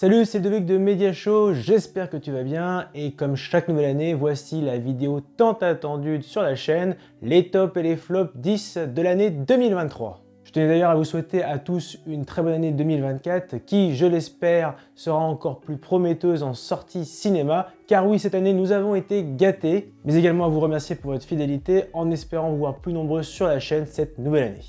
Salut, c'est Ludovic de Media Show, j'espère que tu vas bien et comme chaque nouvelle année, voici la vidéo tant attendue sur la chaîne, les tops et les flops 10 de l'année 2023. Je tenais d'ailleurs à vous souhaiter à tous une très bonne année 2024 qui, je l'espère, sera encore plus prometteuse en sortie cinéma, car oui, cette année nous avons été gâtés, mais également à vous remercier pour votre fidélité en espérant vous voir plus nombreux sur la chaîne cette nouvelle année.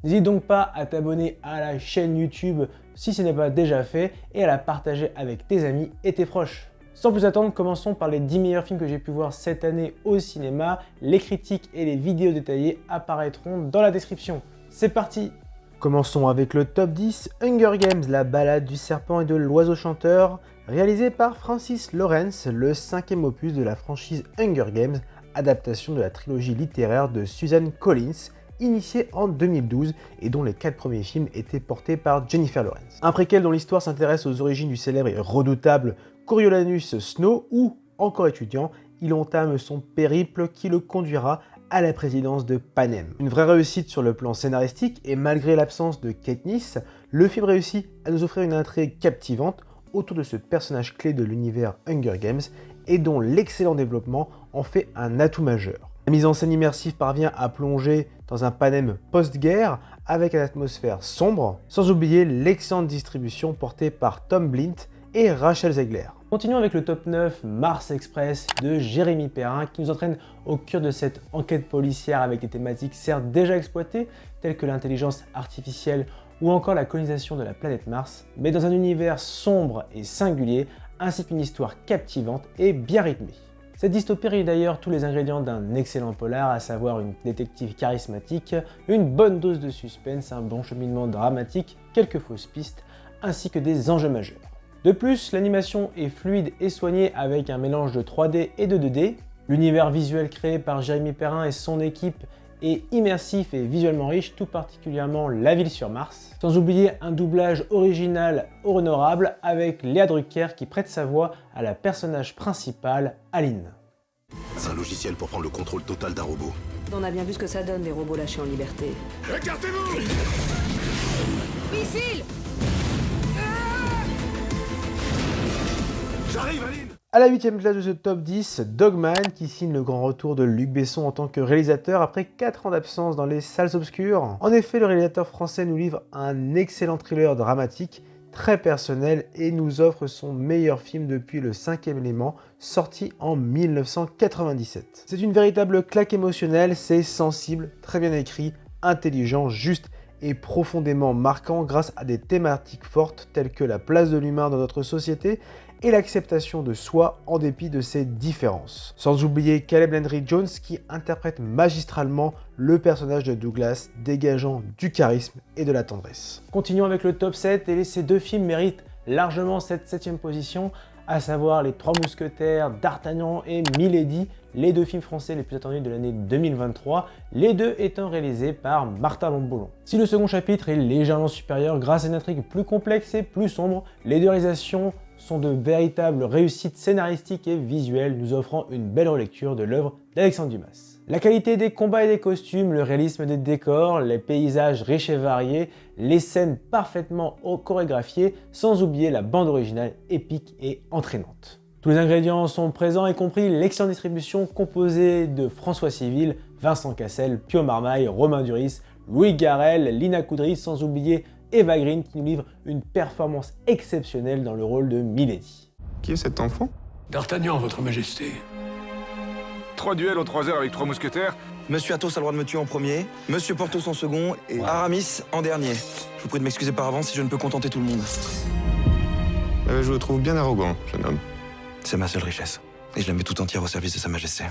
N'hésite donc pas à t'abonner à la chaîne YouTube si ce n'est pas déjà fait et à la partager avec tes amis et tes proches. Sans plus attendre, commençons par les 10 meilleurs films que j'ai pu voir cette année au cinéma. Les critiques et les vidéos détaillées apparaîtront dans la description. C'est parti! Commençons avec le top 10, Hunger Games, la balade du serpent et de l'oiseau chanteur, réalisé par Francis Lawrence, le 5e opus de la franchise Hunger Games, adaptation de la trilogie littéraire de Suzanne Collins, initié en 2012 et dont les 4 premiers films étaient portés par Jennifer Lawrence. Un préquel dont l'histoire s'intéresse aux origines du célèbre et redoutable Coriolanus Snow où, encore étudiant, il entame son périple qui le conduira à la présidence de Panem. Une vraie réussite sur le plan scénaristique et malgré l'absence de Katniss, le film réussit à nous offrir une intrigue captivante autour de ce personnage clé de l'univers Hunger Games et dont l'excellent développement en fait un atout majeur. La mise en scène immersive parvient à plonger dans un Panem post-guerre avec une atmosphère sombre, sans oublier l'excellente distribution portée par Tom Blint et Rachel Zegler. Continuons avec le top 9, Mars Express de Jérémy Perrin qui nous entraîne au cœur de cette enquête policière avec des thématiques certes déjà exploitées telles que l'intelligence artificielle ou encore la colonisation de la planète Mars, mais dans un univers sombre et singulier ainsi qu'une histoire captivante et bien rythmée. Cette dystopie réunit d'ailleurs tous les ingrédients d'un excellent polar, à savoir une détective charismatique, une bonne dose de suspense, un bon cheminement dramatique, quelques fausses pistes, ainsi que des enjeux majeurs. De plus, l'animation est fluide et soignée avec un mélange de 3D et de 2D. L'univers visuel créé par Jérémy Perrin et son équipe est immersif et visuellement riche, tout particulièrement la ville sur Mars. Sans oublier un doublage original honorable avec Léa Drucker qui prête sa voix à la personnage principale, Aline. C'est un logiciel pour prendre le contrôle total d'un robot. On a bien vu ce que ça donne, des robots lâchés en liberté. Écartez-vous! Missile! J'arrive, Aline! À la 8e place de ce top 10, Dogman qui signe le grand retour de Luc Besson en tant que réalisateur après 4 ans d'absence dans les salles obscures. En effet, le réalisateur français nous livre un excellent thriller dramatique, très personnel et nous offre son meilleur film depuis Le 5e élément, sorti en 1997. C'est une véritable claque émotionnelle, c'est sensible, très bien écrit, intelligent, juste et profondément marquant grâce à des thématiques fortes telles que la place de l'humain dans notre société et l'acceptation de soi en dépit de ses différences. Sans oublier Caleb Landry Jones qui interprète magistralement le personnage de Douglas, dégageant du charisme et de la tendresse. Continuons avec le top 7 et ces deux films méritent largement cette 7e position, à savoir Les Trois Mousquetaires, D'Artagnan et Milady, les deux films français les plus attendus de l'année 2023, les deux étant réalisés par Martin Lamboulon. Si le second chapitre est légèrement supérieur grâce à une intrigue plus complexe et plus sombre, les deux réalisations sont de véritables réussites scénaristiques et visuelles, nous offrant une belle relecture de l'œuvre d'Alexandre Dumas. La qualité des combats et des costumes, le réalisme des décors, les paysages riches et variés, les scènes parfaitement chorégraphiées, sans oublier la bande originale épique et entraînante. Tous les ingrédients sont présents, y compris l'excellente distribution composée de François Civil, Vincent Cassel, Pio Marmaille, Romain Duris, Louis Garrel, Lina Coudry, sans oublier Eva Green qui nous livre une performance exceptionnelle dans le rôle de Milady. Qui est cet enfant? D'Artagnan, votre majesté. 3 duels aux 3 heures avec 3 mousquetaires. Monsieur Athos a le droit de me tuer en premier, Monsieur Porthos en second et Aramis en dernier. Je vous prie de m'excuser par avance si je ne peux contenter tout le monde. Je vous trouve bien arrogant, jeune homme. C'est ma seule richesse. Et je la mets tout entière au service de Sa Majesté.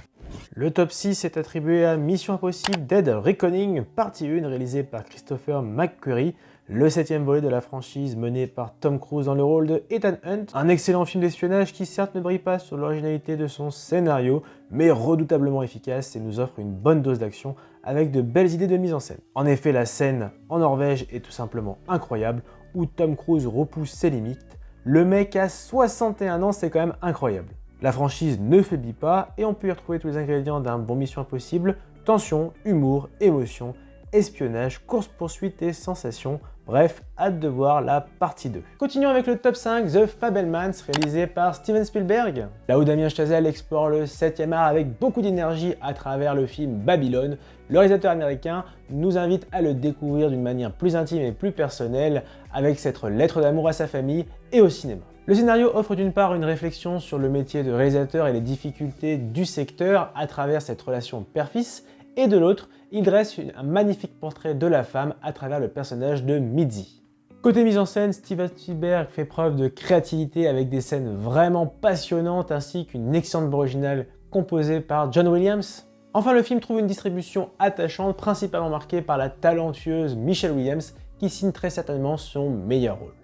Le top 6 est attribué à Mission Impossible Dead Reckoning, partie 1, réalisée par Christopher McQuarrie, le 7e volet de la franchise mené par Tom Cruise dans le rôle de Ethan Hunt. Un excellent film d'espionnage qui certes ne brille pas sur l'originalité de son scénario, mais redoutablement efficace et nous offre une bonne dose d'action avec de belles idées de mise en scène. En effet, la scène en Norvège est tout simplement incroyable, où Tom Cruise repousse ses limites. Le mec a 61 ans, c'est quand même incroyable. La franchise ne faiblit pas et on peut y retrouver tous les ingrédients d'un bon Mission Impossible, tension, humour, émotion, espionnage, course-poursuite et sensations. Bref, hâte de voir la partie 2. Continuons avec le top 5, The Fabelmans, réalisé par Steven Spielberg. Là où Damien Chazelle explore le 7e art avec beaucoup d'énergie à travers le film Babylone, le réalisateur américain nous invite à le découvrir d'une manière plus intime et plus personnelle avec cette lettre d'amour à sa famille et au cinéma. Le scénario offre d'une part une réflexion sur le métier de réalisateur et les difficultés du secteur à travers cette relation père-fils, et de l'autre, il dresse un magnifique portrait de la femme à travers le personnage de Mitzi. Côté mise en scène, Steven Spielberg fait preuve de créativité avec des scènes vraiment passionnantes ainsi qu'une excellente bande originale composée par John Williams. Enfin, le film trouve une distribution attachante, principalement marquée par la talentueuse Michelle Williams, qui signe très certainement son meilleur rôle.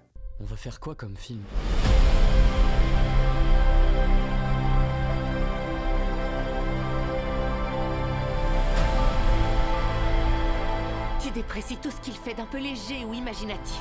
On va faire quoi comme film ? Tu déprécies tout ce qu'il fait d'un peu léger ou imaginatif.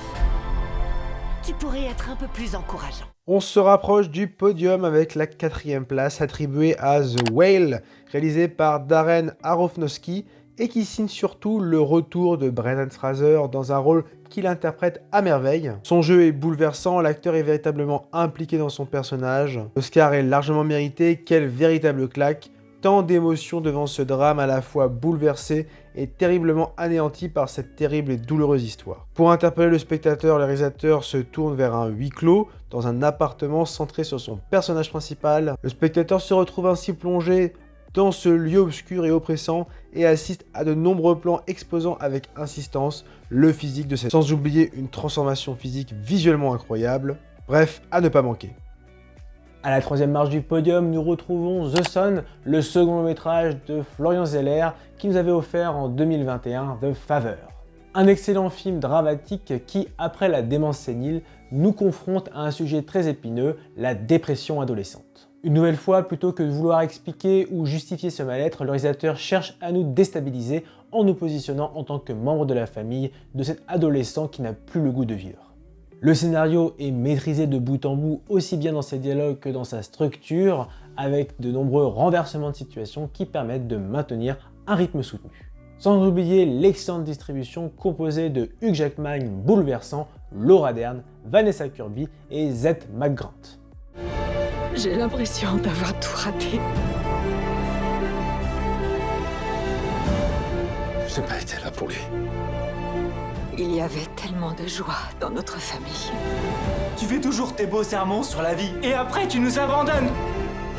Tu pourrais être un peu plus encourageant. On se rapproche du podium avec la 4e place attribuée à The Whale, réalisé par Darren Aronofsky et qui signe surtout le retour de Brendan Fraser dans un rôle qu'il interprète à merveille. Son jeu est bouleversant, l'acteur est véritablement impliqué dans son personnage. L'Oscar est largement mérité, quelle véritable claque. Tant d'émotions devant ce drame à la fois bouleversé et terriblement anéanti par cette terrible et douloureuse histoire. Pour interpeller le spectateur, le réalisateur se tourne vers un huis clos, dans un appartement centré sur son personnage principal. Le spectateur se retrouve ainsi plongé dans ce lieu obscur et oppressant et assiste à de nombreux plans exposant avec insistance le physique de cette... Sans oublier une transformation physique visuellement incroyable. Bref, à ne pas manquer. À la 3e marche du podium, nous retrouvons The Son, le second long-métrage de Florian Zeller qui nous avait offert en 2021 The Favor. Un excellent film dramatique qui, après la démence sénile, nous confronte à un sujet très épineux, la dépression adolescente. Une nouvelle fois, plutôt que de vouloir expliquer ou justifier ce mal-être, le réalisateur cherche à nous déstabiliser en nous positionnant en tant que membre de la famille de cet adolescent qui n'a plus le goût de vivre. Le scénario est maîtrisé de bout en bout, aussi bien dans ses dialogues que dans sa structure, avec de nombreux renversements de situation qui permettent de maintenir un rythme soutenu. Sans oublier l'excellente distribution composée de Hugh Jackman bouleversant, Laura Dern, Vanessa Kirby et Zed McGrant. J'ai l'impression d'avoir tout raté. J'ai pas été là pour lui. Il y avait tellement de joie dans notre famille. Tu fais toujours tes beaux sermons sur la vie et après tu nous abandonnes.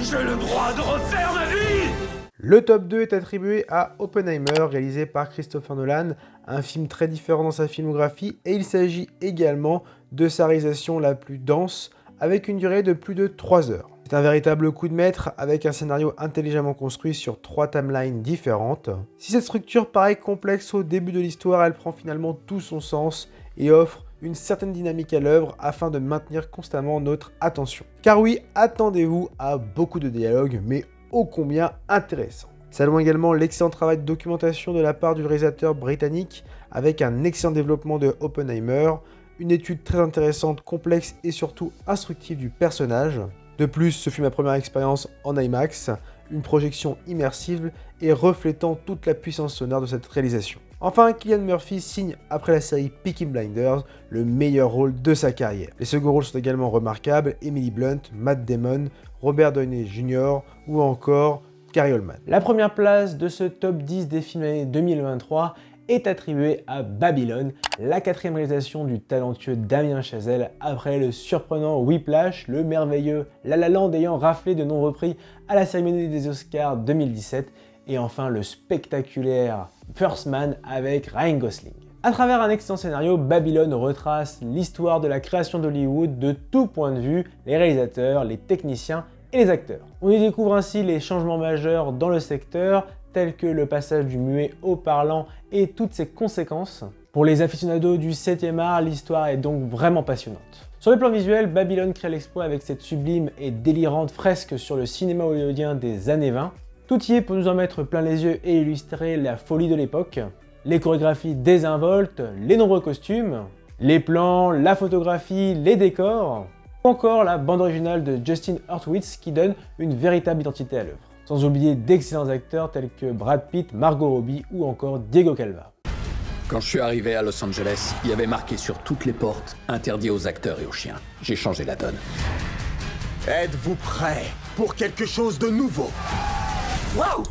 J'ai le droit de refaire ma vie! Le top 2 est attribué à Oppenheimer, réalisé par Christopher Nolan, un film très différent dans sa filmographie, et il s'agit également de sa réalisation la plus dense, avec une durée de plus de 3 heures. C'est un véritable coup de maître, avec un scénario intelligemment construit sur 3 timelines différentes. Si cette structure paraît complexe au début de l'histoire, elle prend finalement tout son sens et offre une certaine dynamique à l'œuvre afin de maintenir constamment notre attention. Car oui, attendez-vous à beaucoup de dialogues, mais ô combien intéressant. Saluons également l'excellent travail de documentation de la part du réalisateur britannique, avec un excellent développement de Oppenheimer, une étude très intéressante, complexe et surtout instructive du personnage. De plus, ce fut ma première expérience en IMAX, une projection immersive et reflétant toute la puissance sonore de cette réalisation. Enfin, Cillian Murphy signe, après la série Peaky Blinders, le meilleur rôle de sa carrière. Les seconds rôles sont également remarquables, Emily Blunt, Matt Damon, Robert Downey Jr. ou encore Gary Oldman. La première place de ce top 10 des films de l'année 2023 est attribuée à Babylone, la 4e réalisation du talentueux Damien Chazelle après le surprenant Whiplash, le merveilleux La La Land ayant raflé de nombreux prix à la cérémonie des Oscars 2017 et enfin le spectaculaire First Man avec Ryan Gosling. À travers un excellent scénario, Babylone retrace l'histoire de la création d'Hollywood de tout point de vue, les réalisateurs, les techniciens et les acteurs. On y découvre ainsi les changements majeurs dans le secteur, tels que le passage du muet au parlant et toutes ses conséquences. Pour les aficionados du 7e art, l'histoire est donc vraiment passionnante. Sur le plan visuel, Babylone crée l'exploit avec cette sublime et délirante fresque sur le cinéma hollywoodien des années 20. Tout y est pour nous en mettre plein les yeux et illustrer la folie de l'époque. Les chorégraphies désinvoltes, les nombreux costumes, les plans, la photographie, les décors, ou encore la bande originale de Justin Hurwitz qui donne une véritable identité à l'œuvre. Sans oublier d'excellents acteurs tels que Brad Pitt, Margot Robbie ou encore Diego Calva. Quand je suis arrivé à Los Angeles, il y avait marqué sur toutes les portes « Interdit aux acteurs et aux chiens ». J'ai changé la donne. Êtes-vous prêts pour quelque chose de nouveau? Waouh!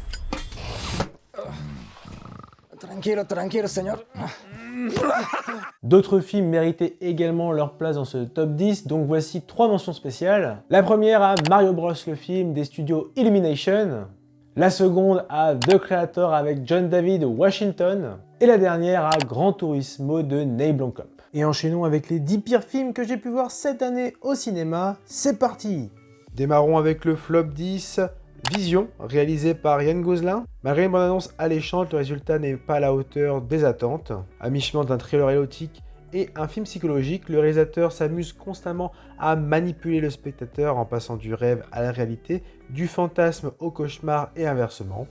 Tranquilo, señor. D'autres films méritaient également leur place dans ce top 10, donc voici 3 mentions spéciales. La première à Mario Bros, le film des studios Illumination. La seconde à The Creator avec John David Washington. Et la dernière à Gran Turismo de Neil Blomkamp. Et enchaînons avec les 10 pires films que j'ai pu voir cette année au cinéma. C'est parti! Démarrons avec le flop 10, Vision, réalisé par Ryan Gosling. Malgré une bande-annonce alléchante, le résultat n'est pas à la hauteur des attentes. À mi-chemin d'un thriller érotique et un film psychologique, le réalisateur s'amuse constamment à manipuler le spectateur en passant du rêve à la réalité, du fantasme au cauchemar et inversement.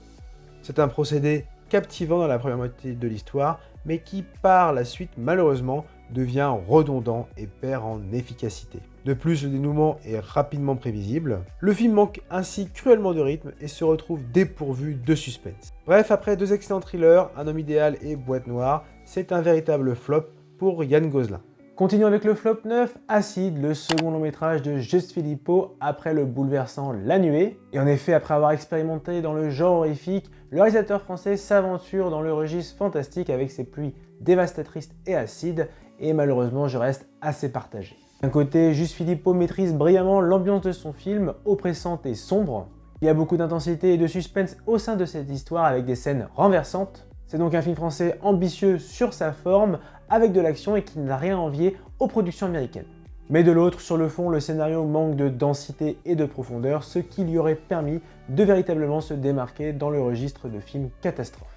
C'est un procédé captivant dans la première moitié de l'histoire, mais qui par la suite malheureusement devient redondant et perd en efficacité. De plus, le dénouement est rapidement prévisible. Le film manque ainsi cruellement de rythme et se retrouve dépourvu de suspense. Bref, après 2 excellents thrillers, Un homme idéal et Boîte noire, c'est un véritable flop pour Ryan Gosling. Continuons avec le flop 9, Acide, le second long métrage de Just Filippo après le bouleversant La Nuée. Et en effet, après avoir expérimenté dans le genre horrifique, le réalisateur français s'aventure dans le registre fantastique avec ses pluies dévastatrices et acides, et malheureusement je reste assez partagé. D'un côté, Just Filippo maîtrise brillamment l'ambiance de son film, oppressante et sombre. Il y a beaucoup d'intensité et de suspense au sein de cette histoire avec des scènes renversantes. C'est donc un film français ambitieux sur sa forme, avec de l'action et qui n'a rien à envier aux productions américaines. Mais de l'autre, sur le fond, le scénario manque de densité et de profondeur, ce qui lui aurait permis de véritablement se démarquer dans le registre de films catastrophes.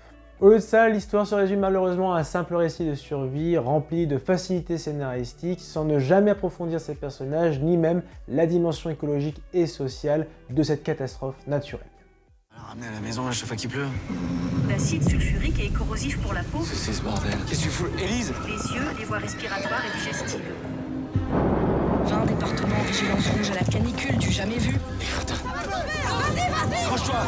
Au lieu de ça, l'histoire se résume malheureusement à un simple récit de survie rempli de facilités scénaristiques sans ne jamais approfondir ses personnages ni même la dimension écologique et sociale de cette catastrophe naturelle. Alors, ramener à la maison à chaque fois qu'il pleut. L'acide sulfurique est corrosif pour la peau, C'est ce bordel. Qu'est-ce que tu fous, Élise? les yeux, les voies respiratoires et digestives. 20 départements en vigilance rouge à la canicule du jamais vu. Accroche-toi!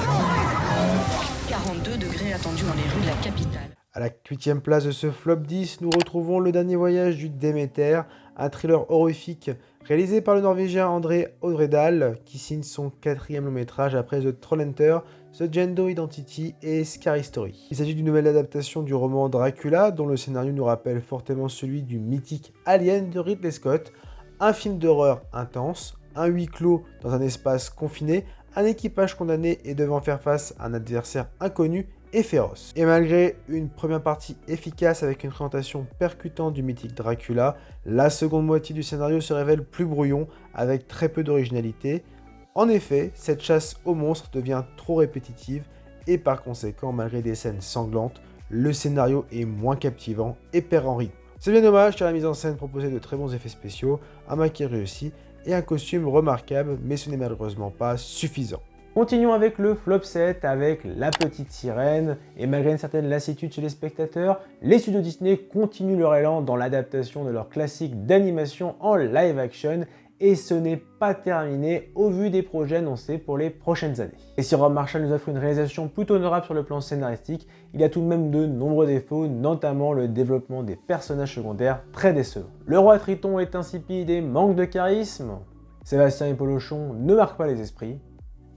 42 degrés attendus dans les rues de la capitale. À la 8e place de ce flop 10, nous retrouvons Le Dernier Voyage du Déméter, un thriller horrifique réalisé par le Norvégien André Odredal, qui signe son 4e long métrage après The Trollhunter, The Gender Identity et Scary Story. Il s'agit d'une nouvelle adaptation du roman Dracula, dont le scénario nous rappelle fortement celui du mythique Alien de Ridley Scott, un film d'horreur intense, un huis clos dans un espace confiné, un équipage condamné et devant faire face à un adversaire inconnu et féroce. Et malgré une première partie efficace avec une présentation percutante du mythique Dracula, la seconde moitié du scénario se révèle plus brouillon avec très peu d'originalité. En effet, cette chasse aux monstres devient trop répétitive et par conséquent, malgré des scènes sanglantes, le scénario est moins captivant et perd en rythme. C'est bien dommage car la mise en scène proposait de très bons effets spéciaux, un maquillage réussi et un costume remarquable, mais ce n'est malheureusement pas suffisant. Continuons avec le flop 7 avec La Petite Sirène, et malgré une certaine lassitude chez les spectateurs, les studios Disney continuent leur élan dans l'adaptation de leur classique d'animation en live action, et ce n'est pas terminé au vu des projets annoncés pour les prochaines années. Et si Rob Marshall nous offre une réalisation plutôt honorable sur le plan scénaristique, il y a tout de même de nombreux défauts, notamment le développement des personnages secondaires très décevants. Le roi Triton est insipide et manque de charisme, Sébastien et Polochon ne marquent pas les esprits,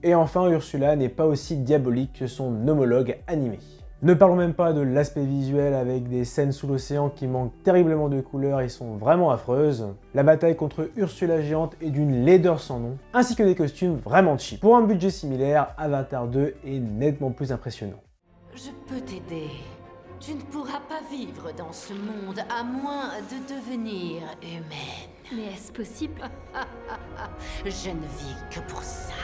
et enfin Ursula n'est pas aussi diabolique que son homologue animé. Ne parlons même pas de l'aspect visuel avec des scènes sous l'océan qui manquent terriblement de couleurs et sont vraiment affreuses. La bataille contre Ursula géante est d'une laideur sans nom, ainsi que des costumes vraiment cheap. Pour un budget similaire, Avatar 2 est nettement plus impressionnant. Je peux t'aider. Tu ne pourras pas vivre dans ce monde à moins de devenir humaine. Mais est-ce possible? Je ne vis que pour ça.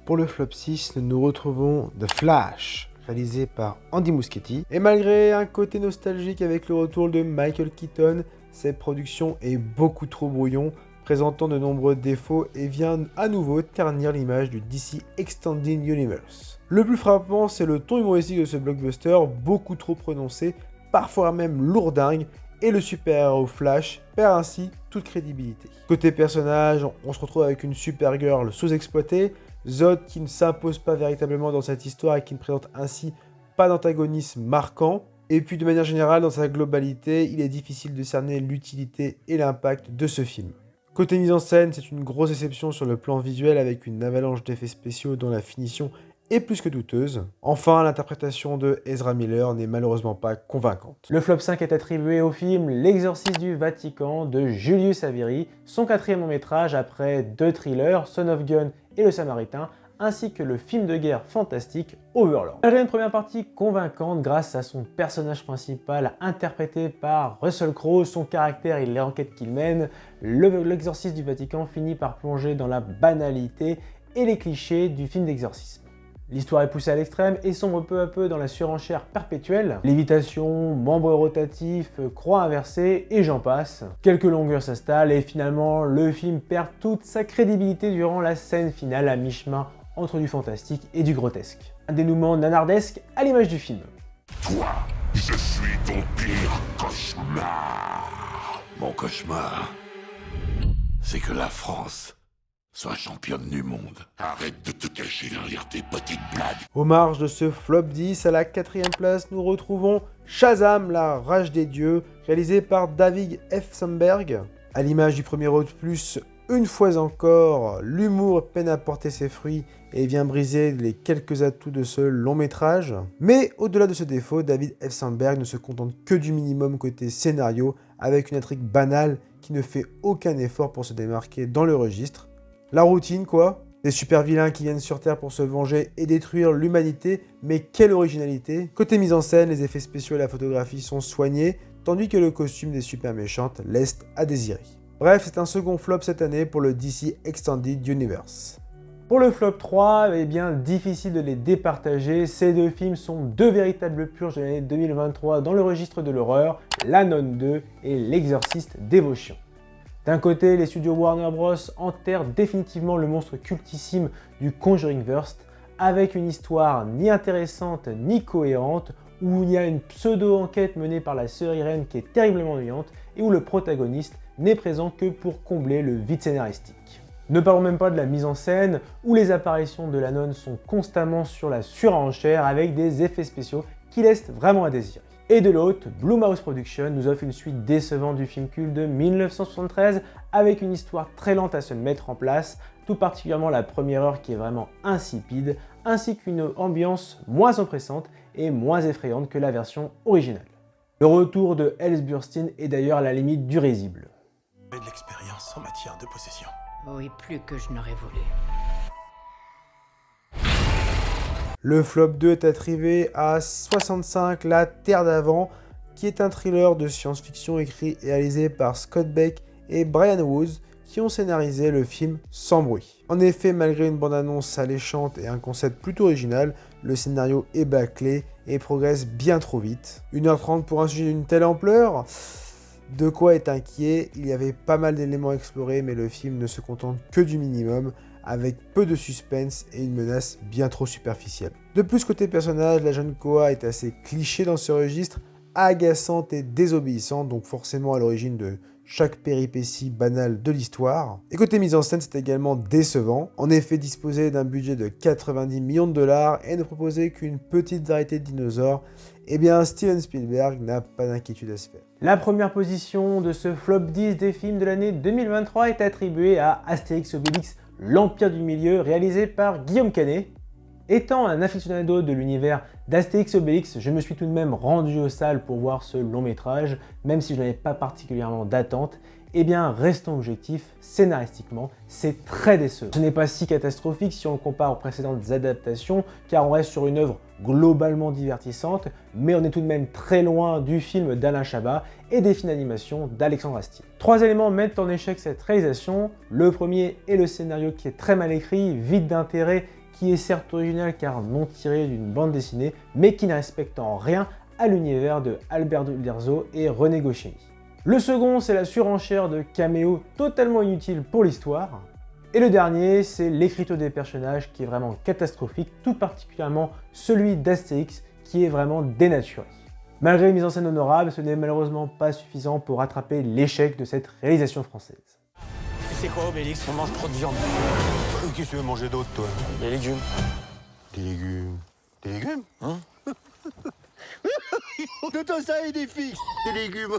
Pour le flop 6, nous retrouvons The Flash, réalisé par Andy Muschietti. Et malgré un côté nostalgique avec le retour de Michael Keaton, cette production est beaucoup trop brouillon, présentant de nombreux défauts et vient à nouveau ternir l'image du DC Extended Universe. Le plus frappant, c'est le ton humoristique de ce blockbuster, beaucoup trop prononcé, parfois même lourdingue, et le super-héros Flash perd ainsi toute crédibilité. Côté personnage, on se retrouve avec une Supergirl sous-exploitée, Zod qui ne s'impose pas véritablement dans cette histoire et qui ne présente ainsi pas d'antagonisme marquant. Et puis de manière générale, dans sa globalité, il est difficile de cerner l'utilité et l'impact de ce film. Côté mise en scène, c'est une grosse déception sur le plan visuel avec une avalanche d'effets spéciaux dont la finition est plus que douteuse. Enfin, l'interprétation de Ezra Miller n'est malheureusement pas convaincante. Le flop 5 est attribué au film L'Exorciste du Vatican de Julius Averi, son 4e long métrage après 2 thrillers, Son of Gun et Le Samaritain, ainsi que le film de guerre fantastique Overlord. Elle a une première partie convaincante grâce à son personnage principal interprété par Russell Crowe, son caractère et les enquêtes qu'il mène. L'Exorciste du Vatican finit par plonger dans la banalité et les clichés du film d'exorcisme. L'histoire est poussée à l'extrême et sombre peu à peu dans la surenchère perpétuelle. Lévitation, membres rotatifs, croix inversée et j'en passe. Quelques longueurs s'installent et finalement le film perd toute sa crédibilité durant la scène finale à mi-chemin entre du fantastique et du grotesque. Un dénouement nanardesque à l'image du film. Toi, je suis ton pire cauchemar. Mon cauchemar, c'est que la France soit championne du monde. Arrête de te cacher derrière tes petites blagues. Aux marges de ce flop 10, à la 4e place, nous retrouvons Shazam, la rage des dieux, réalisé par David F. Sandberg. À l'image du premier opus, une fois encore, l'humour peine à porter ses fruits et vient briser les quelques atouts de ce long métrage. Mais au-delà de ce défaut, David F. Sandberg ne se contente que du minimum côté scénario, avec une intrigue banale qui ne fait aucun effort pour se démarquer dans le registre. La routine quoi, des super vilains qui viennent sur Terre pour se venger et détruire l'humanité, mais quelle originalité! Côté mise en scène, les effets spéciaux et la photographie sont soignés, tandis que le costume des super méchantes laisse à désirer. Bref, c'est un second flop cette année pour le DC Extended Universe. Pour le flop 3, eh bien difficile de les départager, ces deux films sont deux véritables purges de l'année 2023 dans le registre de l'horreur, La Nonne 2 et L'Exorciste Dévotion. D'un côté, les studios Warner Bros. Enterrent définitivement le monstre cultissime du Conjuringverse avec une histoire ni intéressante ni cohérente, où il y a une pseudo-enquête menée par la sœur Irène qui est terriblement ennuyante et où le protagoniste n'est présent que pour combler le vide scénaristique. Ne parlons même pas de la mise en scène, où les apparitions de la nonne sont constamment sur la surenchère avec des effets spéciaux qui laissent vraiment à désirer. Et de l'autre, Blumhouse Productions nous offre une suite décevante du film culte de 1973 avec une histoire très lente à se mettre en place, tout particulièrement la première heure qui est vraiment insipide, ainsi qu'une ambiance moins oppressante et moins effrayante que la version originale. Le retour de Els Burstyn est d'ailleurs à la limite du risible. J'ai de l'expérience en matière de possession. Oui, plus que je n'aurais voulu. Le flop 2 est attribué à 65, La Terre d'avant, qui est un thriller de science-fiction écrit et réalisé par Scott Beck et Brian Wood, qui ont scénarisé le film sans bruit. En effet, malgré une bande-annonce alléchante et un concept plutôt original, le scénario est bâclé et progresse bien trop vite. 1h30 pour un sujet d'une telle ampleur, de quoi être inquiet. Il y avait pas mal d'éléments à explorer, mais le film ne se contente que du minimum, avec peu de suspense et une menace bien trop superficielle. De plus, côté personnage, la jeune Koa est assez cliché dans ce registre, agaçante et désobéissante, donc forcément à l'origine de chaque péripétie banale de l'histoire. Et côté mise en scène, c'est également décevant. En effet, disposer d'un budget de 90 millions de dollars et ne proposer qu'une petite variété de dinosaures, eh bien Steven Spielberg n'a pas d'inquiétude à se faire. La première position de ce flop 10 des films de l'année 2023 est attribuée à Astérix Obélix, L'Empire du Milieu, réalisé par Guillaume Canet. Étant un aficionado de l'univers d'Astérix Obélix, je me suis tout de même rendu aux salles pour voir ce long métrage, même si je n'avais pas particulièrement d'attente. Eh bien, restons objectifs, scénaristiquement, c'est très décevant. Ce n'est pas si catastrophique si on le compare aux précédentes adaptations, car on reste sur une œuvre globalement divertissante, mais on est tout de même très loin du film d'Alain Chabat et des films d'animation d'Alexandre Astier. Trois éléments mettent en échec cette réalisation. Le premier est le scénario qui est très mal écrit, vide d'intérêt, qui est certes original car non tiré d'une bande dessinée, mais qui ne respecte en rien à l'univers de Alberto Uderzo et René Goscinny. Le second, c'est la surenchère de caméos totalement inutiles pour l'histoire. Et le dernier, c'est l'écriture des personnages qui est vraiment catastrophique, tout particulièrement celui d'Astérix qui est vraiment dénaturé. Malgré une mise en scène honorable, ce n'est malheureusement pas suffisant pour rattraper l'échec de cette réalisation française. Tu sais quoi, Obélix, on mange trop de viande. Qu'est-ce que tu veux manger d'autre, toi? Des légumes. Des légumes. Des légumes? Hein? De toi ça et des filles. Des légumes.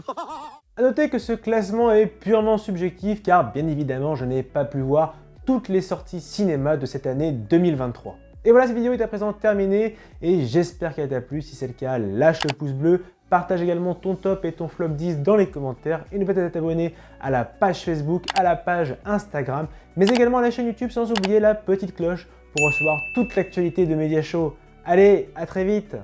A noter que ce classement est purement subjectif car bien évidemment je n'ai pas pu voir toutes les sorties cinéma de cette année 2023. Et voilà, cette vidéo est à présent terminée et j'espère qu'elle t'a plu. Si c'est le cas, lâche le pouce bleu, partage également ton top et ton flop 10 dans les commentaires et n'oublie pas de t'abonner à la page Facebook, à la page Instagram, mais également à la chaîne YouTube sans oublier la petite cloche pour recevoir toute l'actualité de Media Show. Allez, à très vite!